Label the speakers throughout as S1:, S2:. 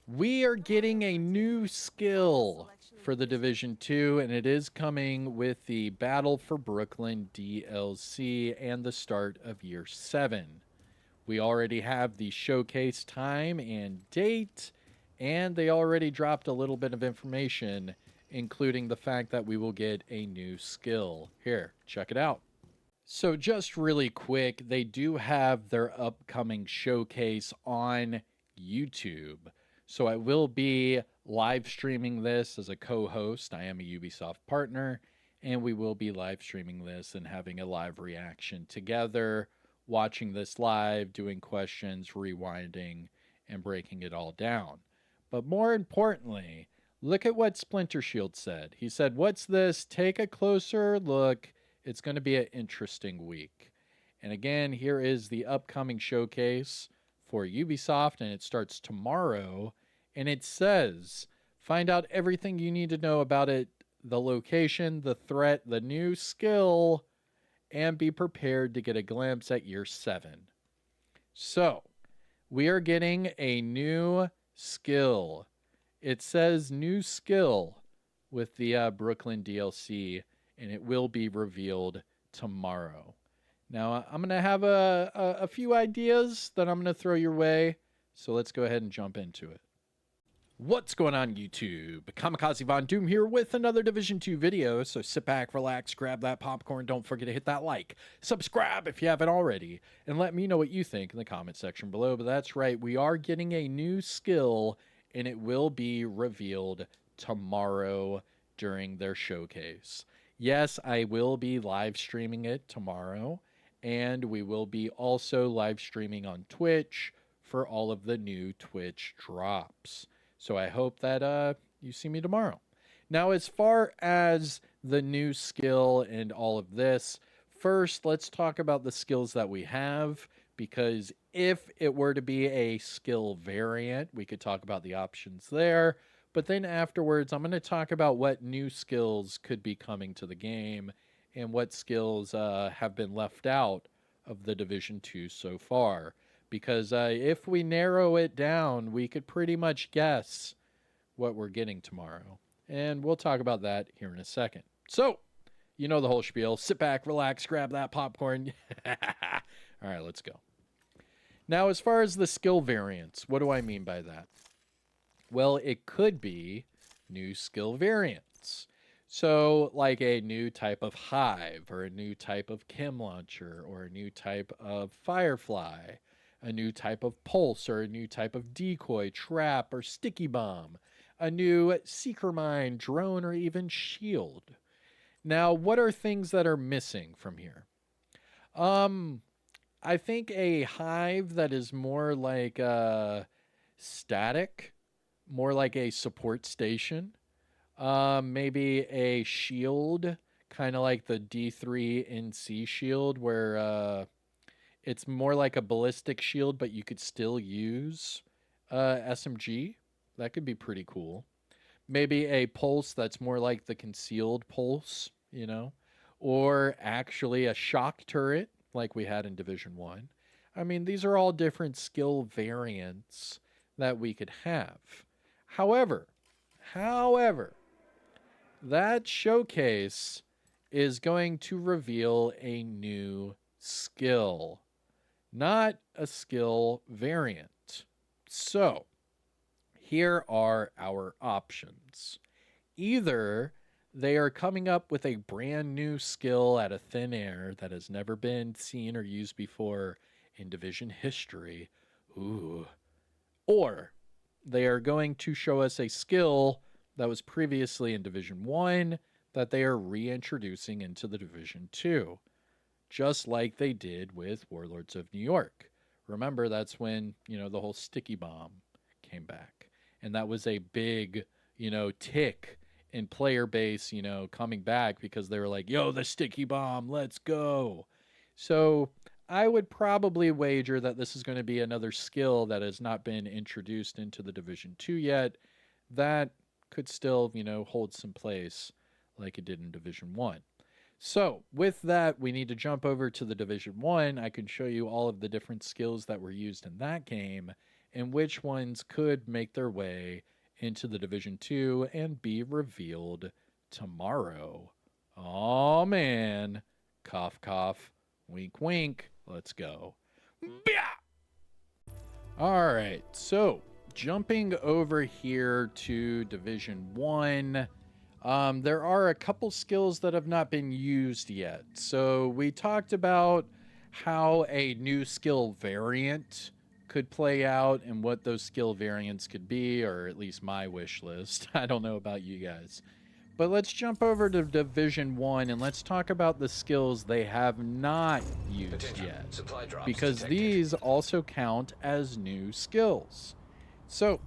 S1: We are getting a new skill for the Division 2, and it is coming with the Battle for Brooklyn DLC and the start of Year 7. We already have the showcase time and date, and they already dropped a little bit of information, including the fact that we will get a new skill. Here, check it out. So, just really quick, they do have their upcoming showcase on YouTube. So, I will be live streaming this as a co host. I am a Ubisoft partner, and we will be live streaming this and having a live reaction together, watching this live, doing questions, rewinding, and breaking it all down. But more importantly, look at what Splinter Shield said. He said, "What's this? Take a closer look. It's going to be an interesting week." And again, here is the upcoming showcase for Ubisoft, and it starts tomorrow. And it says, find out everything you need to know about it, the location, the threat, the new skill, and be prepared to get a glimpse at Year 7. So, we are getting a new skill. It says new skill with the Brooklyn DLC, and it will be revealed tomorrow. Now, I'm going to have a few ideas that I'm going to throw your way, so let's go ahead and jump into it. What's going on, YouTube? Kamikazevondoom here with another Division 2 video, so sit back, relax, grab that popcorn, don't forget to hit that like, subscribe if you haven't already, and let me know what you think in the comment section below. But that's right, we are getting a new skill, and it will be revealed tomorrow during their showcase. Yes, I will be live streaming it tomorrow, and we will be also live streaming on Twitch for all of the new Twitch drops. So I hope that you see me tomorrow. Now, as far as the new skill and all of this, first let's talk about the skills that we have, because if it were to be a skill variant, we could talk about the options there. But then afterwards, I'm going to talk about what new skills could be coming to the game and what skills have been left out of the Division 2 so far. Because if we narrow it down, we could pretty much guess what we're getting tomorrow. And we'll talk about that here in a second. So, you know the whole spiel. Sit back, relax, grab that popcorn. All right, let's go. Now, as far as the skill variants, what do I mean by that? Well, it could be new skill variants. So, like a new type of hive, or a new type of chem launcher, or a new type of firefly, a new type of pulse, or a new type of decoy, trap, or sticky bomb, a new seeker mine, drone, or even shield. Now, what are things that are missing from here? Um, I think a hive that is more like static, more like a support station. Maybe a shield, kind of like the D3 NC shield, where it's more like a ballistic shield, but you could still use SMG. That could be pretty cool. Maybe a pulse that's more like the concealed pulse, you know, or actually a shock turret like we had in Division 1. I mean, these are all different skill variants that we could have. However, however, that showcase is going to reveal a new skill, not a skill variant. So, here are our options. Either they are coming up with a brand new skill out of thin air that has never been seen or used before in Division history. Ooh. Or they are going to show us a skill that was previously in Division 1 that they are reintroducing into the Division 2, just like they did with Warlords of New York. Remember, that's when, the whole sticky bomb came back. And that was a big, tick in player base, coming back because they were like, yo, the sticky bomb, let's go. So I would probably wager that this is going to be another skill that has not been introduced into the Division 2 yet that could still, hold some place like it did in Division 1. So, with that, we need to jump over to the Division 1. I can show you all of the different skills that were used in that game, and which ones could make their way into the Division 2 and be revealed tomorrow. Oh man. Cough, cough. Wink, wink. Let's go. All right. So, jumping over here to Division 1. There are a couple skills that have not been used yet. So we talked about how a new skill variant could play out and what those skill variants could be, or at least my wish list. I don't know about you guys. But let's jump over to Division 1 and let's talk about the skills they have not used yet. Because these also count as new skills. So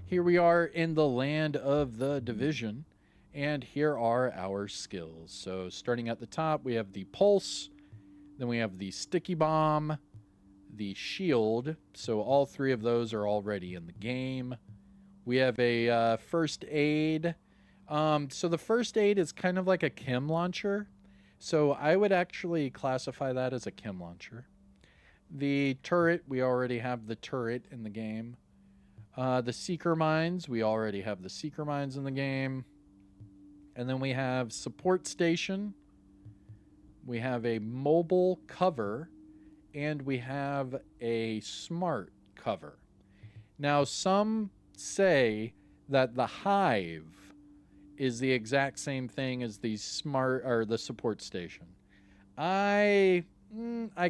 S1: here we are in the land of the Division. And here are our skills. So starting at the top, we have the Pulse. Then we have the Sticky Bomb, the Shield. So all three of those are already in the game. We have a First Aid. So the First Aid is kind of like a chem launcher. So I would actually classify that as a chem launcher. The Turret, we already have the Turret in the game. The Seeker Mines, we already have the Seeker Mines in the game. And then we have Support Station, we have a Mobile Cover, and we have a Smart Cover. Now, some say that the Hive is the exact same thing as the Smart or the Support Station. I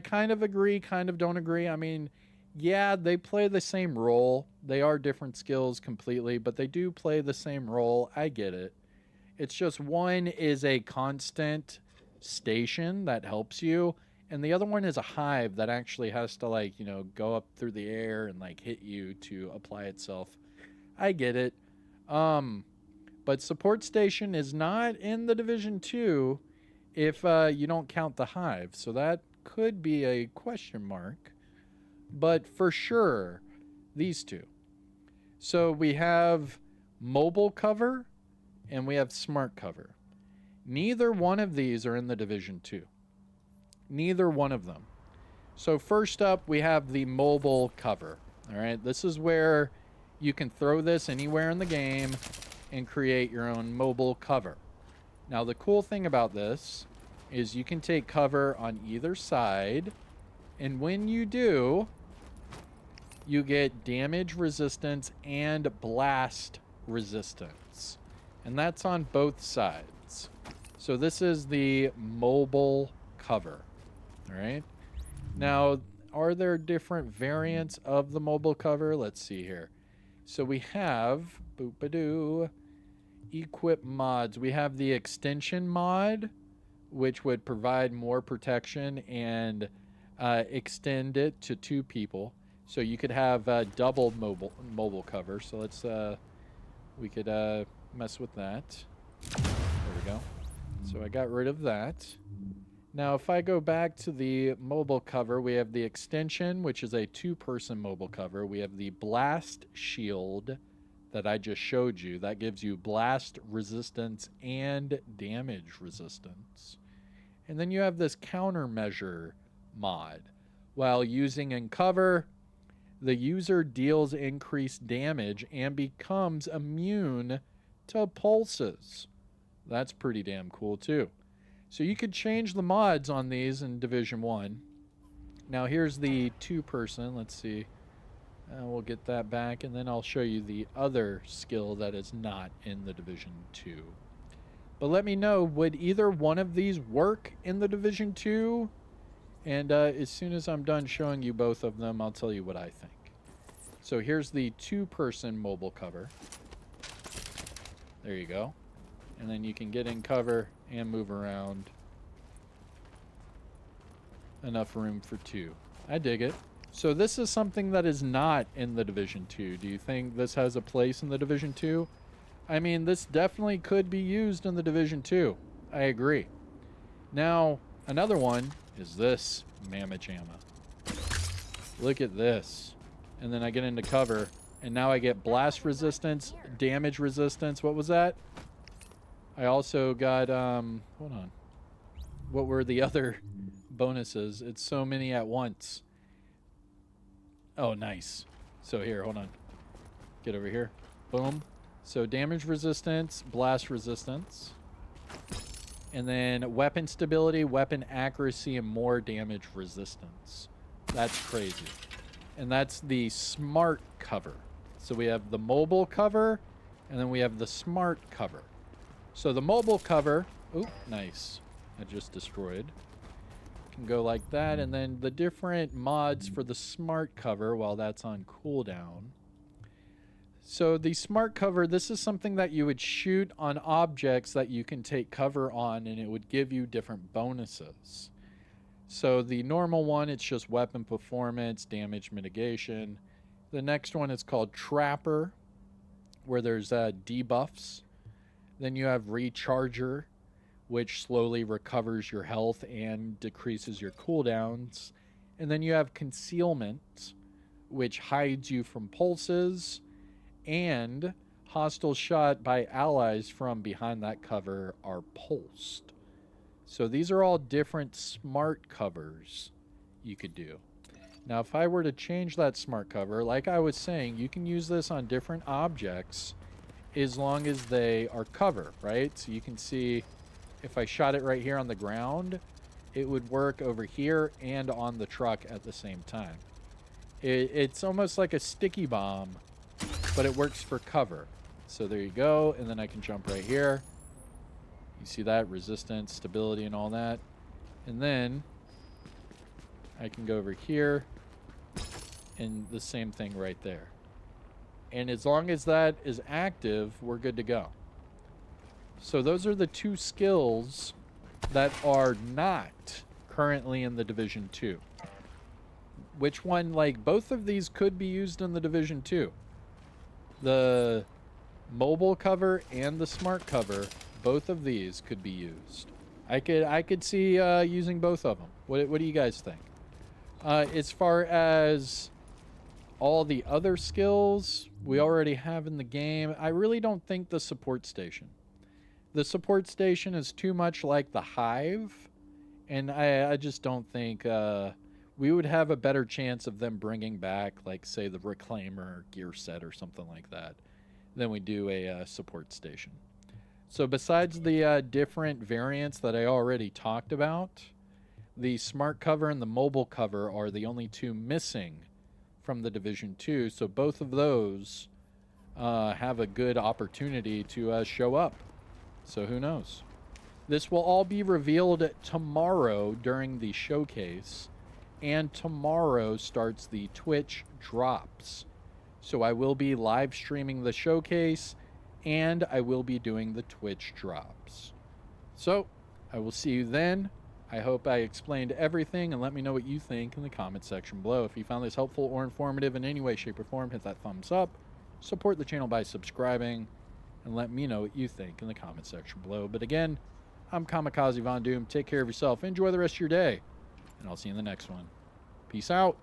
S1: kind of agree, kind of don't agree. I mean, yeah, they play the same role. They are different skills completely, but they do play the same role. I get it. It's just one is a constant station that helps you, and the other one is a hive that actually has to, like, you know, go up through the air and, like, hit you to apply itself. I get it. But Support Station is not in the Division 2 if you don't count the hive, so that could be a question mark. But for sure, these two. So we have Mobile Cover and we have Smart Cover. Neither one of these are in the Division 2. Neither one of them. So first up, we have the Mobile Cover. All right, this is where you can throw this anywhere in the game and create your own mobile cover. Now, the cool thing about this is you can take cover on either side, and when you do, you get damage resistance and blast resistance. And that's on both sides. So this is the mobile cover. All right. Now, are there different variants of the mobile cover? Let's see here. So we have boop-a-doo, equip mods. We have the extension mod, which would provide more protection and extend it to 2 people. So you could have double mobile cover. So let's we could mess with that. There we go. So I got rid of that. Now, if I go back to the mobile cover, we have the extension, which is a 2-person mobile cover. We have the blast shield that I just showed you. That gives you blast resistance and damage resistance. And then you have this countermeasure mod. While using in cover, the user deals increased damage and becomes immune to pulses. That's pretty damn cool too. So you could change the mods on these in Division 1. Now here's the 2-person. Let's see. We'll get that back, and then I'll show you the other skill that is not in the Division 2. But let me know, would either one of these work in the Division 2? And as soon as I'm done showing you both of them, I'll tell you what I think. So here's the 2-person mobile cover. There you go. And then you can get in cover and move around. Enough room for 2. I dig it. So this is something that is not in the Division 2. Do you think this has a place in the Division 2? I mean, this definitely could be used in the Division 2. I agree. Now, another one is this Mamma Jamma. Look at this. And then I get into cover, and now I get blast resistance, damage resistance. What was that? I also got, hold on. What were the other bonuses? It's so many at once. Oh, nice. So here, hold on. Get over here. Boom. So damage resistance, blast resistance. And then weapon stability, weapon accuracy, and more damage resistance. That's crazy. And that's the smart cover. So we have the mobile cover, and then we have the smart cover. So the mobile cover, oop, nice. I just destroyed. Can go like that, and then the different mods for the smart cover while that's on cooldown. So the smart cover, this is something that you would shoot on objects that you can take cover on, and it would give you different bonuses. So the normal one, it's just weapon performance, damage mitigation. The next one is called Trapper, where there's debuffs. Then you have Recharger, which slowly recovers your health and decreases your cooldowns. And then you have Concealment, which hides you from pulses, and hostile shot by allies from behind that cover are pulsed. So these are all different smart covers you could do. Now, if I were to change that smart cover, like I was saying, you can use this on different objects as long as they are cover, right? So you can see if I shot it right here on the ground, it would work over here and on the truck at the same time. It's almost like a sticky bomb, but it works for cover. So there you go, and then I can jump right here. You see that? Resistance, stability, and all that. And then I can go over here, and the same thing right there. And as long as that is active, we're good to go. So those are the two skills that are not currently in the Division 2. Which one, like, both of these could be used in the Division 2. The mobile cover and the smart cover, both of these could be used. I could see using both of them. What do you guys think? As far as all the other skills we already have in the game, I really don't think the support station. The support station is too much like the Hive, and I just don't think we would have a better chance of them bringing back, like, say, the Reclaimer gear set or something like that than we do a support station. So besides the different variants that I already talked about, the smart cover and the mobile cover are the only two missing from the Division 2, so both of those have a good opportunity to show up. So who knows? This will all be revealed tomorrow during the showcase, and tomorrow starts the Twitch drops. So I will be live streaming the showcase, and I will be doing the Twitch drops. So I will see you then. I hope I explained everything, and let me know what you think in the comment section below. If you found this helpful or informative in any way, shape, or form, hit that thumbs up. Support the channel by subscribing, and let me know what you think in the comment section below. But again, I'm Kamikazevondoom. Take care of yourself. Enjoy the rest of your day, and I'll see you in the next one. Peace out.